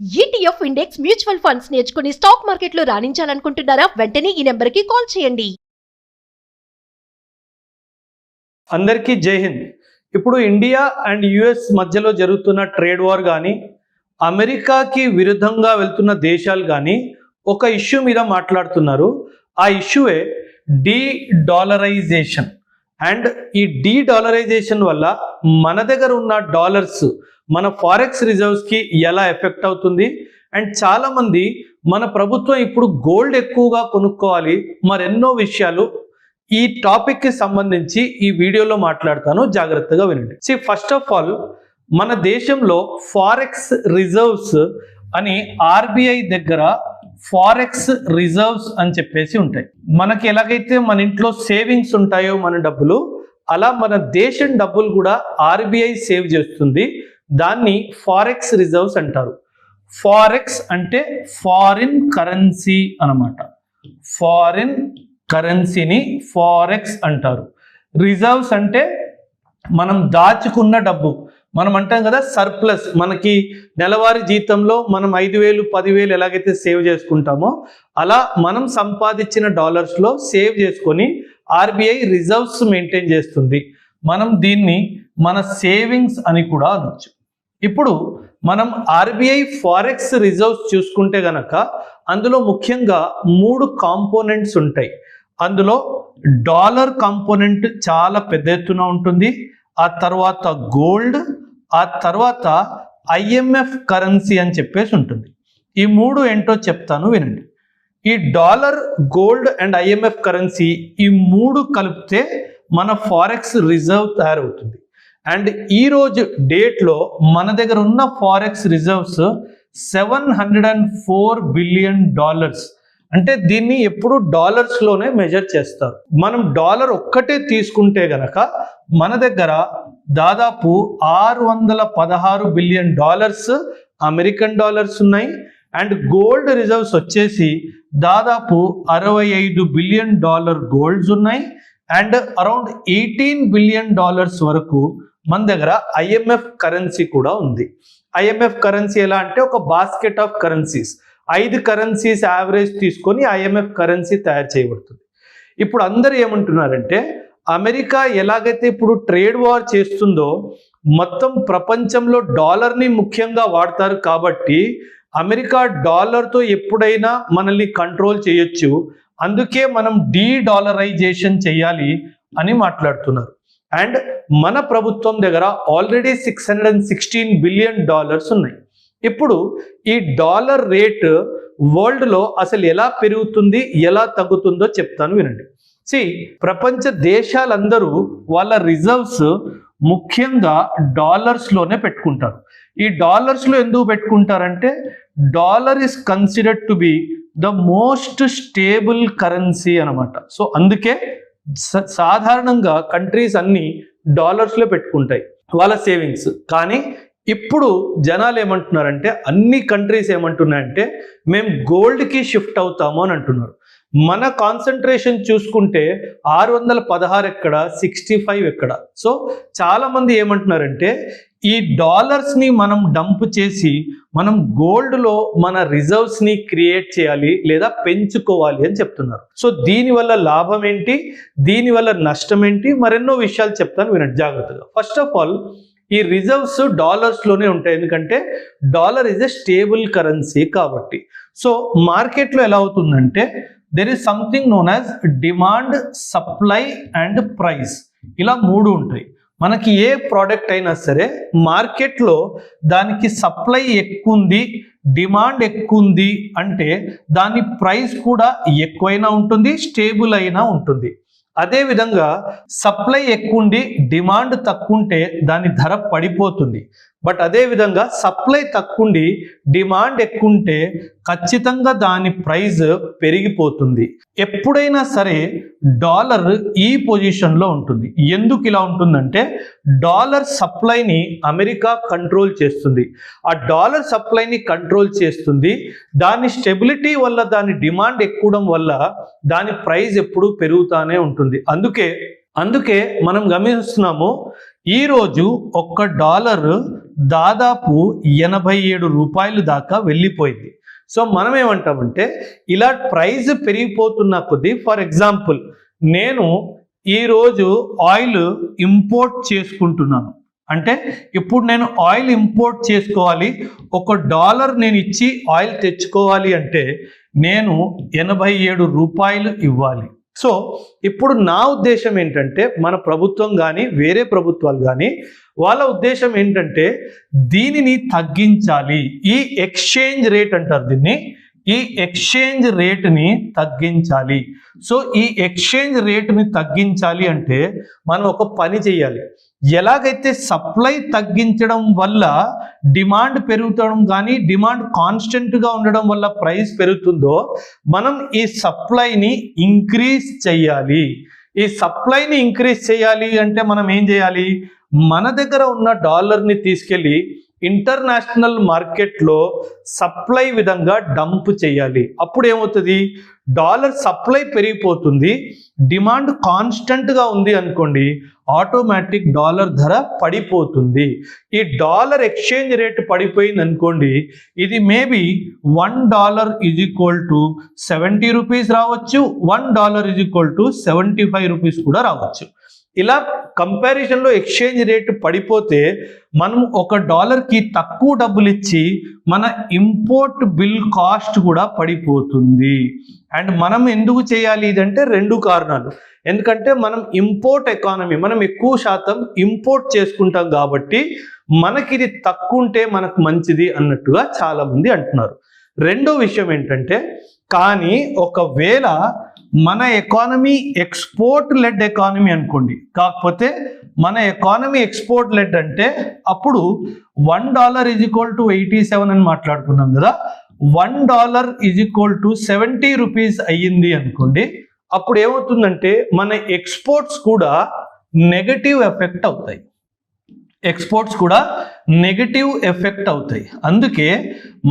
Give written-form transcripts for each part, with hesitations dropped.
ETF index mutual funds నేర్చుకుని stock మార్కెట్లో రాణించాలనుకుంటున్నారా? వెంటనే ఈ నెంబర్కి కాల్ చేయండి. అందరికీ జై హింద్. ఇప్పుడు ఇండియా అండ్ యుఎస్ మధ్యలో జరుగుతున్న ట్రేడ్ వార్ కానీ, అమెరికాకి విరుద్ధంగా వెళ్తున్న దేశాలు కానీ ఒక ఇష్యూ మీద మాట్లాడుతున్నారు. ఆ ఇష్యూయే డీ డాలరైజేషన్. అండ్ ఈ డీ డాలరైజేషన్ వల్ల మన దగ్గర ఉన్న డాలర్స్ మన ఫారెక్స్ రిజర్వ్స్కి ఎలా ఎఫెక్ట్ అవుతుంది. అండ్ చాలామంది మన ప్రభుత్వం ఇప్పుడు గోల్డ్ ఎక్కువగా కొనుక్కోవాలి, మరెన్నో విషయాలు ఈ టాపిక్కి సంబంధించి ఈ వీడియోలో మాట్లాడతాను, జాగ్రత్తగా వినండి. ఫస్ట్ ఆఫ్ ఆల్, మన దేశంలో ఫారెక్స్ రిజర్వ్స్ అని ఆర్బీఐ దగ్గర ఫారెక్స్ రిజర్వ్స్ అని చెప్పేసి ఉంటాయి. మనకి ఎలాగైతే మన ఇంట్లో సేవింగ్స్ ఉంటాయో మన డబ్బులు, అలా మన దేశం డబ్బులు కూడా ఆర్బీఐ సేవ్ చేస్తుంది. దాన్ని ఫారెక్స్ రిజర్వ్స్ అంటారు. ఫారెక్స్ అంటే ఫారిన్ కరెన్సీ అన్నమాట. ఫారిన్ కరెన్సీని ఫారెక్స్ అంటారు. రిజర్వ్స్ అంటే మనం దాచుకున్న డబ్బు. మనం అంటాం కదా సర్ప్లస్. మనకి నెలవారీ జీతంలో మనం 5,000 10,000 ఎలాగైతే సేవ్ చేసుకుంటామో, అలా మనం సంపాదించిన డాలర్స్లో సేవ్ చేసుకొని ఆర్బీఐ రిజర్వ్స్ మెయింటైన్ చేస్తుంది. మనం దీన్ని మన సేవింగ్స్ అని కూడా అనొచ్చు. ఇప్పుడు మనం ఆర్బీఐ ఫారెక్స్ రిజర్వ్స్ చూసుకుంటే గనక అందులో ముఖ్యంగా 3 కాంపోనెంట్స్ ఉంటాయి. అందులో డాలర్ కాంపోనెంట్ చాలా పెద్ద ఎత్తున ఉంటుంది. ఆ తర్వాత గోల్డ్, ఆ తర్వాత ఐఎంఎఫ్ కరెన్సీ అని చెప్పేసి ఉంటుంది. ఈ 3 ఏంటో చెప్తాను, వినండి. ఈ dollar, gold and IMF currency, ఈ 3 కలిపితే మన ఫారెక్స్ రిజర్వ్ తయారవుతుంది. అండ్ ఈరోజు డేట్లో మన దగ్గర ఉన్న ఫారెక్స్ రిజర్వ్స్ $704 బిలియన్. అంటే దీన్ని ఎప్పుడు డాలర్స్లోనే మెజర్ చేస్తారు. మనం డాలర్ ఒక్కటే తీసుకుంటే గనక మన దగ్గర దాదాపు $616 బిలియన్ అమెరికన్ డాలర్స్ ఉన్నాయి. అండ్ గోల్డ్ రిజర్వ్స్ వచ్చేసి దాదాపు $65 బిలియన్ గోల్డ్స్ ఉన్నాయి. అండ్ అరౌండ్ $18 బిలియన్ వరకు మన దగ్గర ఐఎంఎఫ్ కరెన్సీ కూడా ఉంది. ఐఎంఎఫ్ కరెన్సీ ఎలా అంటే ఒక basket of currencies, 5 currencies average తీసుకొని ఐఎంఎఫ్ కరెన్సీ తయారు చేయబడుతుంది. ఇప్పుడు అందరూ ఏమంటున్నారంటే, అమెరికా ఎలాగైతే ఇప్పుడు ట్రేడ్ వార్ చేస్తుందో, మొత్తం ప్రపంచంలో డాలర్ని ముఖ్యంగా వాడతారు కాబట్టి అమెరికా డాలర్తో ఎప్పుడైనా మనల్ని కంట్రోల్ చేయొచ్చు, అందుకే మనం డీ డాలరైజేషన్ చేయాలి అని మాట్లాడుతున్నారు. అండ్ మన ప్రభుత్వం దగ్గర ఆల్రెడీ $616 బిలియన్ ఉన్నాయి. ఇప్పుడు ఈ డాలర్ రేట్ వరల్డ్లో అసలు ఎలా పెరుగుతుంది, ఎలా తగ్గుతుందో చెప్తాను, వినండి. ప్రపంచ దేశాలందరూ వాళ్ళ రిజర్వ్స్ ముఖ్యంగా డాలర్స్లోనే పెట్టుకుంటారు. ఈ డాలర్స్లో ఎందుకు పెట్టుకుంటారంటే, dollar is considered to be the most stable currency అనమాట. సో అందుకే సాధారణంగా కంట్రీస్ అన్ని డాలర్స్లో పెట్టుకుంటాయి వాళ్ళ సేవింగ్స్. కానీ ఇప్పుడు జనాలు ఏమంటున్నారంటే, అన్ని కంట్రీస్ ఏమంటున్నాయంటే మేము గోల్డ్కి షిఫ్ట్ అవుతాము అని అంటున్నారు. మన కాన్సన్ట్రేషన్ చూసుకుంటే 616 ఎక్కడ, 65 ఎక్కడ. సో చాలామంది ఏమంటున్నారంటే, ఈ డాలర్స్ని మనం డంప్ చేసి మనం గోల్డ్లో మన రిజర్వ్స్ని క్రియేట్ చేయాలి లేదా పెంచుకోవాలి అని చెప్తున్నారు. సో దీనివల్ల లాభం ఏంటి, దీనివల్ల నష్టం ఏంటి, మరెన్నో విషయాలు చెప్తాను, వినండి జాగ్రత్తగా. ఫస్ట్ ఆఫ్ ఆల్, ఈ రిజర్వ్స్ డాలర్స్లోనే ఉంటాయి, ఎందుకంటే dollar is a stable currency కాబట్టి. సో మార్కెట్లో ఎలా అవుతుందంటే, there is something known as demand, supply and price. ఇలా 3 ఉంటాయి. మనకి ఏ ప్రోడక్ట్ అయినా సరే మార్కెట్లో దానికి సప్లై ఎక్కువ ఉంది, డిమాండ్ ఎక్కువ ఉంది అంటే దాని ప్రైస్ కూడా ఎక్కువైనా ఉంటుంది, స్టేబుల్ అయినా ఉంటుంది. అదేవిధంగా సప్లై ఎక్కువ ఉండి డిమాండ్ తక్కువ ఉంటే దాని ధర పడిపోతుంది. బట్ అదేవిధంగా సప్లై తక్కువ ఉండి డిమాండ్ ఎక్కువ ఉంటే ఖచ్చితంగా దాని ప్రైస్ పెరిగిపోతుంది. ఎప్పుడైనా సరే డాలర్ ఈ పొజిషన్లో ఉంటుంది. ఎందుకు ఇలా ఉంటుందంటే, డాలర్ సప్లైని అమెరికా కంట్రోల్ చేస్తుంది. ఆ డాలర్ సప్లైని కంట్రోల్ చేస్తుంది. దాని స్టెబిలిటీ వల్ల, దాని డిమాండ్ ఎక్కువడం వల్ల దాని ప్రైస్ ఎప్పుడూ పెరుగుతూనే ఉంటుంది. అందుకే మనం గమనిస్తున్నాము, ఈరోజు ఒక్క డాలర్ దాదాపు 87 రూపాయలు దాకా వెళ్ళిపోయింది. సో మనం ఏమంటామంటే ఇలా ప్రైస్ పెరిగిపోతున్న కొద్దీ, ఫర్ ఎగ్జాంపుల్ నేను ఈరోజు ఆయిల్ ఇంపోర్ట్ చేసుకుంటున్నాను. అంటే ఇప్పుడు నేను ఆయిల్ ఇంపోర్ట్ చేసుకోవాలి, $1 నేను ఇచ్చి ఆయిల్ తెచ్చుకోవాలి అంటే నేను 87 రూపాయలు ఇవ్వాలి. సో ఇప్పుడు నా ఉద్దేశం ఏంటంటే, మన ప్రభుత్వం కానీ వేరే ప్రభుత్వాలు కానీ వాళ్ళ ఉద్దేశం ఏంటంటే దీనిని తగ్గించాలి. ఈ ఎక్స్చేంజ్ రేట్ అంటారు దీన్ని, ఈ ఎక్స్చేంజ్ రేట్ని తగ్గించాలి. సో ఈ ఎక్స్చేంజ్ రేట్ని తగ్గించాలి అంటే మనం ఒక పని చేయాలి. ఎలాగైతే సప్లై తగ్గించడం వల్ల డిమాండ్ పెరుగుతడం కానీ డిమాండ్ కాన్స్టెంట్గా ఉండడం వల్ల ప్రైస్ పెరుగుతుందో, మనం ఈ సప్లైని ఇంక్రీజ్ చేయాలి. ఈ సప్లైని ఇంక్రీజ్ చేయాలి అంటే మనం ఏం చేయాలి, మన దగ్గర ఉన్న డాలర్ని తీసుకెళ్ళి ఇంటర్నేషనల్ మార్కెట్లో సప్లై విధంగా డంప్ చేయాలి. అప్పుడు ఏమవుతుంది, డాలర్ సప్లై పెరిగిపోతుంది, డిమాండ్ కాన్స్టెంట్గా ఉంది అనుకోండి, ఆటోమేటిక్ డాలర్ ధర పడిపోతుంది. ఈ డాలర్ ఎక్స్చేంజ్ రేట్ పడిపోయింది అనుకోండి, ఇది మేబీ $1 = 70 రూపీస్ రావచ్చు, $1 = 75 రూపీస్ కూడా రావచ్చు. ఇలా కంపారిజన్లో ఎక్స్చేంజ్ రేట్ పడిపోతే మనం $1కి తక్కువ డబ్బులు ఇచ్చి మన ఇంపోర్ట్ బిల్ కాస్ట్ కూడా పడిపోతుంది. అండ్ మనం ఎందుకు చేయాలి ఇదంటే 2 కారణాలు. ఎందుకంటే మనం ఇంపోర్ట్ ఎకానమీ, మనం ఎక్కువ శాతం ఇంపోర్ట్ చేసుకుంటాం కాబట్టి మనకి ఇది తక్కువ ఉంటే మనకు మంచిది అన్నట్టుగా చాలా మంది అంటున్నారు. రెండో విషయం ఏంటంటే, కానీ ఒకవేళ మన ఎకానమీ ఎక్స్పోర్ట్ లెడ్ ఎకానమీ అనుకోండి, కాకపోతే మన ఎకానమీ ఎక్స్పోర్ట్ లెడ్ అంటే అప్పుడు $1 = 87 అని మాట్లాడుకున్నాం కదా, $1 = 70 రూపీస్ అయ్యింది అనుకోండి, అప్పుడు ఏమవుతుందంటే మన ఎక్స్పోర్ట్స్ కూడా నెగటివ్ ఎఫెక్ట్ అవుతాయి. ఎక్స్పోర్ట్స్ కూడా నెగటివ్ ఎఫెక్ట్ అవుతాయి. అందుకే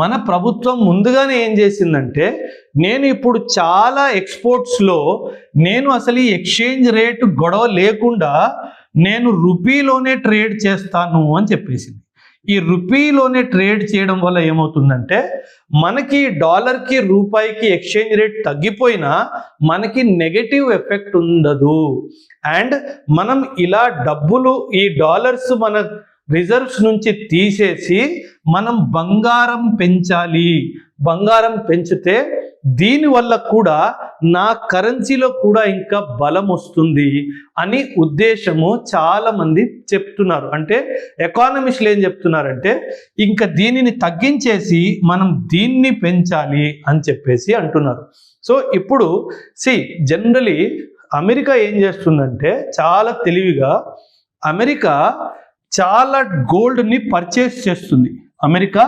మన ప్రభుత్వం ముందుగానే ఏం చేసిందంటే, నేను ఇప్పుడు చాలా ఎక్స్పోర్ట్స్లో నేను అసలు ఈ ఎక్స్చేంజ్ రేట్ గొడవ లేకుండా నేను రూపీలోనే ట్రేడ్ చేస్తాను అని చెప్పేసింది. ఈ రూపీలోనే ట్రేడ్ చేయడం వల్ల ఏమవుతుందంటే, మనకి డాలర్కి రూపాయికి ఎక్స్చేంజ్ రేట్ తగ్గిపోయినా మనకి నెగటివ్ ఎఫెక్ట్ ఉండదు. అండ్ మనం ఇలా డబ్బులు, ఈ డాలర్స్ మన రిజర్వ్స్ నుంచి తీసేసి మనం బంగారం పెంచాలి. బంగారం పెంచితే దీనివల్ల కూడా నా కరెన్సీలో కూడా ఇంకా బలం వస్తుంది అని ఉద్దేశము చాలా మంది చెప్తున్నారు. అంటే ఎకానమిస్టులు ఏం చెప్తున్నారంటే, ఇంకా దీనిని తగ్గించేసి మనం దీన్ని పెంచాలి అని చెప్పేసి అంటున్నారు. సో ఇప్పుడు జనరలీ అమెరికా ఏం చేస్తుందంటే, చాలా తెలివిగా అమెరికా చాలా గోల్డ్ని పర్చేస్ చేస్తుంది. అమెరికా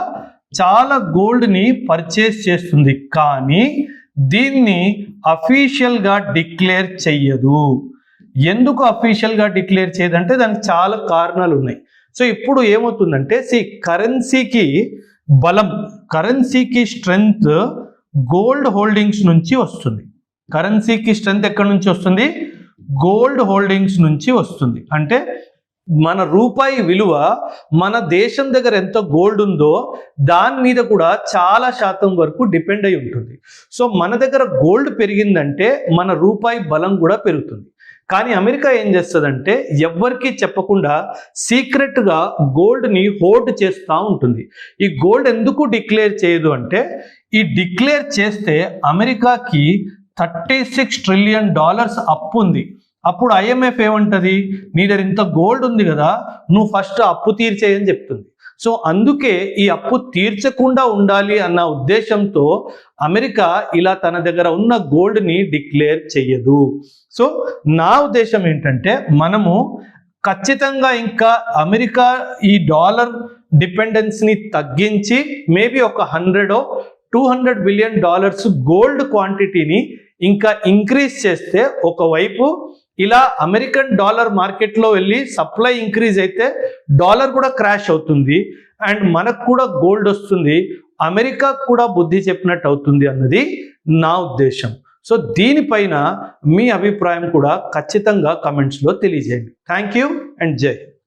చాలా గోల్డ్ని పర్చేస్ చేస్తుంది, కానీ దీన్ని అఫీషియల్గా డిక్లేర్ చెయ్యదు. ఎందుకు అఫీషియల్గా డిక్లేర్ చేయదంటే దానికి చాలా కారణాలు ఉన్నాయి. సో ఇప్పుడు ఏమవుతుందంటే, కరెన్సీకి బలం, కరెన్సీకి స్ట్రెంగ్త్ గోల్డ్ హోల్డింగ్స్ నుంచి వస్తుంది. కరెన్సీకి స్ట్రెంగ్త్ ఎక్కడి నుంచి వస్తుంది, గోల్డ్ హోల్డింగ్స్ నుంచి వస్తుంది. అంటే మన రూపాయి విలువ మన దేశం దగ్గర ఎంత గోల్డ్ ఉందో దాని మీద కూడా చాలా శాతం వరకు డిపెండ్ అయి ఉంటుంది. సో మన దగ్గర గోల్డ్ పెరిగిందంటే మన రూపాయి బలం కూడా పెరుగుతుంది. కానీ అమెరికా ఏం చేస్తుందంటే, ఎవ్వరికీ చెప్పకుండా సీక్రెట్గా గోల్డ్ని హోల్డ్ చేస్తూ ఉంటుంది. ఈ గోల్డ్ ఎందుకు డిక్లేర్ చేయదు అంటే, ఈ డిక్లేర్ చేస్తే అమెరికాకి $36 ట్రిలియన్ అప్పు ఉంది. అప్పుడు IMF ఏమంటది, నీ దగ్గర ఇంత గోల్డ్ ఉంది కదా, నువ్వు ఫస్ట్ అప్పు తీర్చేయని చెప్తుంది. సో అందుకే ఈ అప్పు తీర్చకుండా ఉండాలి అన్న ఉద్దేశంతో అమెరికా ఇలా తన దగ్గర ఉన్న గోల్డ్ని డిక్లేర్ చెయ్యదు. సో నా ఉద్దేశం ఏంటంటే, మనము ఖచ్చితంగా ఇంకా అమెరికా ఈ డాలర్ డిపెండెన్స్ని తగ్గించి మేబీ ఒక $100-200 బిలియన్ గోల్డ్ క్వాంటిటీని ఇంకా ఇంక్రీజ్ చేస్తే, ఒకవైపు ఇలా అమెరికన్ డాలర్ మార్కెట్లో వెళ్ళి సప్లై ఇంక్రీజ్ అయితే డాలర్ కూడా క్రాష్ అవుతుంది అండ్ మనకు కూడా గోల్డ్ వస్తుంది, అమెరికా కూడా బుద్ధి చెప్పినట్టు అవుతుంది అన్నది నా ఉద్దేశం. సో దీనిపైన మీ అభిప్రాయం కూడా ఖచ్చితంగా కమెంట్స్లో తెలియజేయండి. థ్యాంక్ యూ అండ్ జై హింద్.